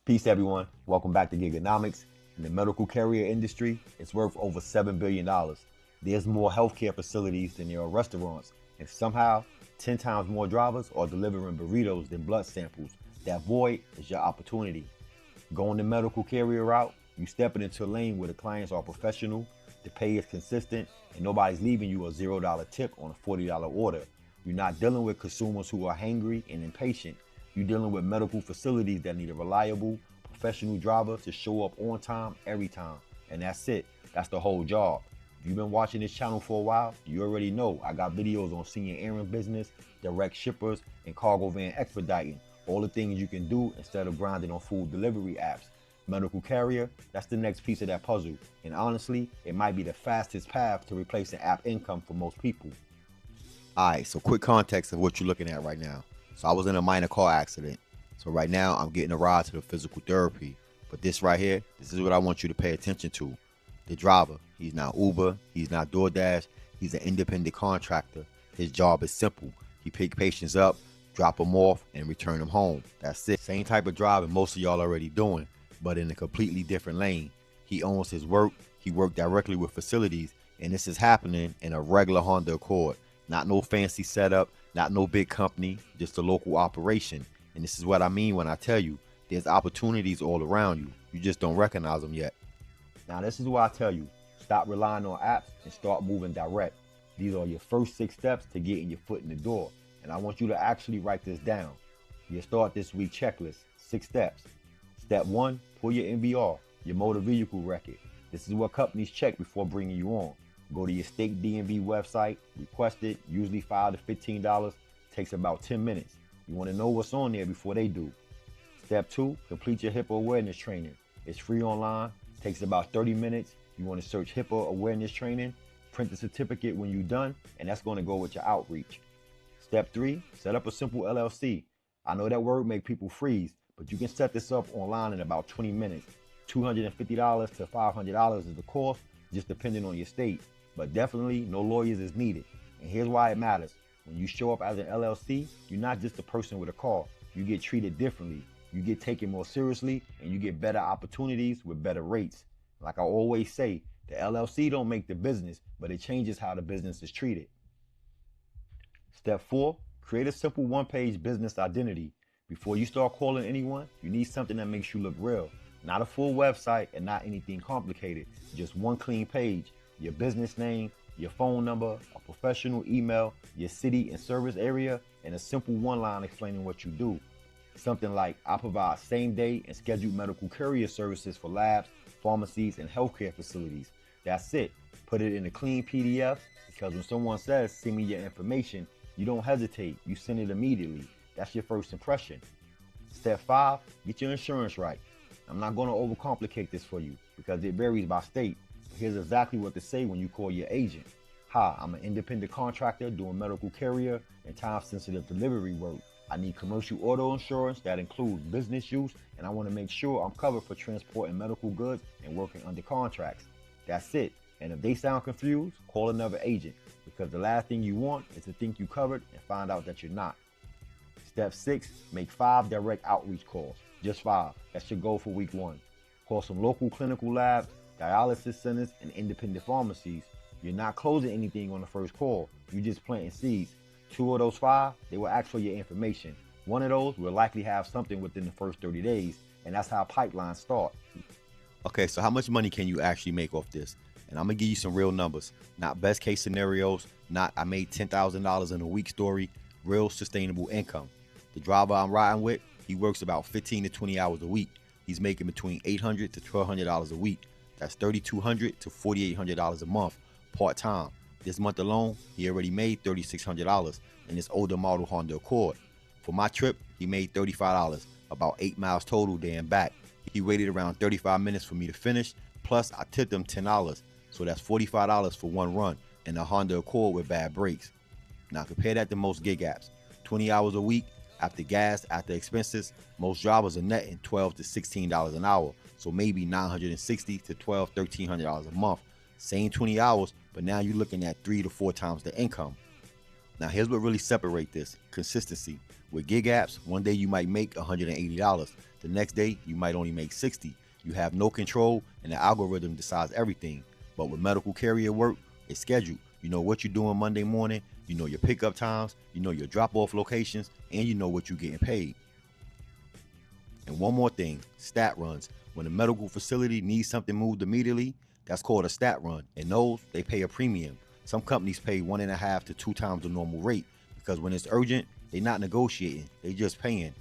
Peace, everyone. Welcome back to Giganomics. In the medical carrier industry, it's worth over $7 billion. There's more healthcare facilities than there are restaurants, and somehow 10 times more drivers are delivering burritos than blood samples. That void is your opportunity. Going the medical carrier route, you stepping into a lane where the clients are professional, the pay is consistent, and nobody's leaving you a $0 tip on a $40 order. You're not dealing with consumers who are hangry and impatient. You're dealing with medical facilities that need a reliable, professional driver to show up on time, every time. And that's it. That's the whole job. If you've been watching this channel for a while, you already know I got videos on senior errand business, direct shippers, and cargo van expediting. All the things you can do instead of grinding on food delivery apps. Medical carrier, that's the next piece of that puzzle. And honestly, it might be the fastest path to replacing app income for most people. All right, so quick context of what you're looking at right now. So I was in a minor car accident. So right now I'm getting a ride to the physical therapy. But this right here, this is what I want you to pay attention to. The driver, he's not Uber, he's not DoorDash, he's an independent contractor. His job is simple. He pick patients up, drop them off, and return them home. That's it. Same type of driving most of y'all already doing, but in a completely different lane. He owns his work, he worked directly with facilities, and this is happening in a regular Honda Accord. Not no fancy setup, not no big company, just a local operation. And this is what I mean when I tell you, there's opportunities all around you. You just don't recognize them yet. Now this is why I tell you, stop relying on apps and start moving direct. These are your first 6 steps to getting your foot in the door. And I want you to actually write this down. Your start this week checklist, 6 steps. Step 1, pull your MVR, your motor vehicle record. This is what companies check before bringing you on. Go to your state DMV website, request it, usually $5 to $15, takes about 10 minutes. You want to know what's on there before they do. Step 2, complete your HIPAA awareness training. It's free online, takes about 30 minutes. You want to search HIPAA awareness training, print the certificate when you're done, and that's going to go with your outreach. Step 3, set up a simple LLC. I know that word make people freeze, but you can set this up online in about 20 minutes. $250 to $500 is the cost, just depending on your state. But definitely no lawyers is needed. And here's why it matters. When you show up as an LLC, you're not just a person with a car. You get treated differently. You get taken more seriously, and you get better opportunities with better rates. Like I always say, the LLC don't make the business, but it changes how the business is treated. Step 4, create a simple one-page business identity. Before you start calling anyone, you need something that makes you look real. Not a full website and not anything complicated. Just one clean page. Your business name, your phone number, a professional email, your city and service area, and a simple one-line explaining what you do. Something like, I provide same-day and scheduled medical courier services for labs, pharmacies, and healthcare facilities. That's it. Put it in a clean PDF, because when someone says, send me your information, you don't hesitate. You send it immediately. That's your first impression. Step 5, get your insurance right. I'm not going to overcomplicate this for you because it varies by state. But here's exactly what to say when you call your agent. Hi, I'm an independent contractor doing medical carrier and time-sensitive delivery work. I need commercial auto insurance that includes business use, and I want to make sure I'm covered for transporting medical goods and working under contracts. That's it. And if they sound confused, call another agent, because the last thing you want is to think you covered and find out that you're not. Step 6, make 5 direct outreach calls. Just 5. That's your goal for week 1. Call some local clinical labs, dialysis centers, and independent pharmacies. You're not closing anything on the first call. You're just planting seeds. 2 of those 5, they will ask for your information. 1 of those will likely have something within the first 30 days, and that's how pipelines start. Okay, so how much money can you actually make off this? And I'm gonna give you some real numbers, not best case scenarios, not I made $10,000 in a week story, real sustainable income. The driver I'm riding with, he works about 15 to 20 hours a week. He's making between $800 to $1,200 a week. That's $3,200 to $4,800 a month, part-time. This month alone, he already made $3,600 in this older model Honda Accord. For my trip, he made $35, about 8 miles total there and back. He waited around 35 minutes for me to finish, plus I tipped him $10. So that's $45 for one run in a Honda Accord with bad brakes. Now compare that to most gig apps. 20 hours a week, after gas, after expenses, most drivers are netting $12 to $16 an hour. So maybe $960 to $1,200, $1,300 a month. Same 20 hours, but now you're looking at 3 to 4 times the income. Now here's what really separates this: consistency. With gig apps, one day you might make $180. The next day you might only make $60. You have no control and the algorithm decides everything. But with medical carrier work, it's scheduled. You know what you're doing Monday morning, you know your pickup times, you know your drop-off locations, and you know what you're getting paid. And one more thing, stat runs. When a medical facility needs something moved immediately, that's called a stat run. And those, they pay a premium. Some companies pay 1.5 to 2 times the normal rate because when it's urgent, they're not negotiating, they just paying.